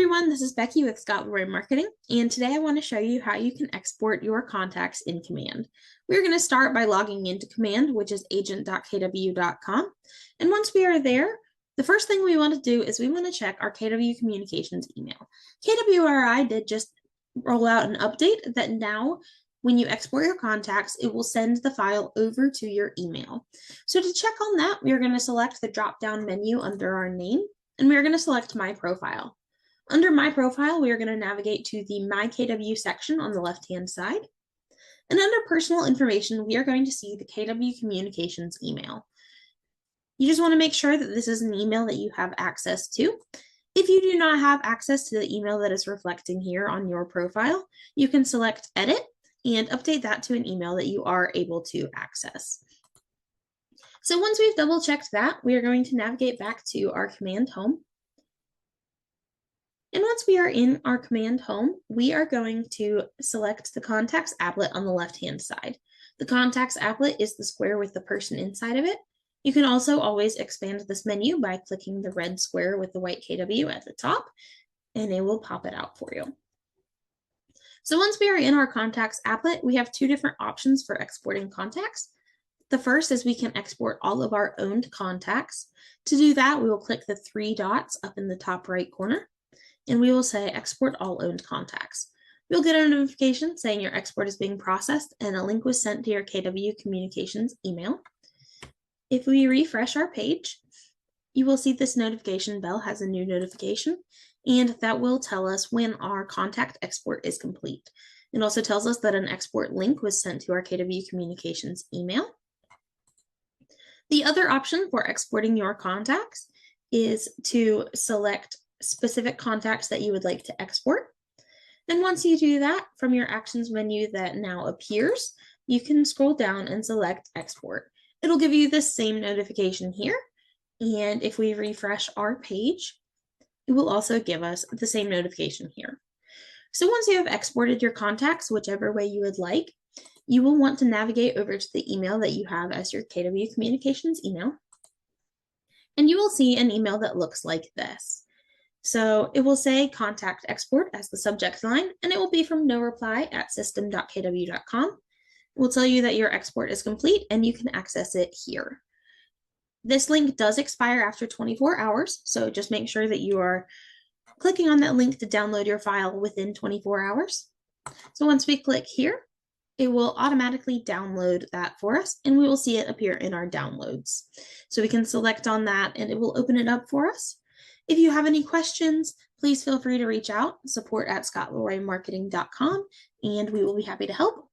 everyone, this is Becky with Scott Leroy Marketing, and today I want to show you how you can export your contacts in Command. We're going to start by logging into Command, which is agent.kw.com, and once we are there, the first thing we want to do is we want to check our KW Communications email. KWRI did just roll out an update that now when you export your contacts, it will send the file over to your email. So to check on that, we are going to select the drop-down menu under our name, and we are going to select My Profile. Under My Profile, we are going to navigate to the My KW section on the left-hand side. And under Personal Information, we are going to see the KW Communications email. You just want to make sure that this is an email that you have access to. If you do not have access to the email that is reflecting here on your profile, you can select Edit and update that to an email that you are able to access. So once we've double-checked that, we are going to navigate back to our Command Home. And once we are in our Command Home, we are going to select the Contacts applet on the left-hand side. The Contacts applet is the square with the person inside of it. You can also always expand this menu by clicking the red square with the white KW at the top, and it will pop it out for you. So once we are in our Contacts applet, we have two different options for exporting contacts. The first is we can export all of our owned contacts. To do that, we will click the three dots up in the top right corner, and we will say Export All Owned Contacts. You'll get a notification saying your export is being processed and a link was sent to your KW Communications email. If we refresh our page, you will see this notification bell has a new notification, and that will tell us when our contact export is complete. It also tells us that an export link was sent to our KW Communications email. The other option for exporting your contacts is to select specific contacts that you would like to export. Then once you do that, from your Actions menu that now appears, you can scroll down and select Export. It'll give you this same notification here, and if we refresh our page, it will also give us the same notification here. So once you have exported your contacts, whichever way you would like, you will want to navigate over to the email that you have as your KW Communications email, and you will see an email that looks like this. So it will say Contact Export as the subject line, and it will be from noreply@system.kw.com. It will tell you that your export is complete and you can access it here. This link does expire after 24 hours, so just make sure that you are clicking on that link to download your file within 24 hours. So once we click here, it will automatically download that for us, and we will see it appear in our downloads. So we can select on that and it will open it up for us. If you have any questions, please feel free to reach out, support@scottleroymarketing.com, and we will be happy to help.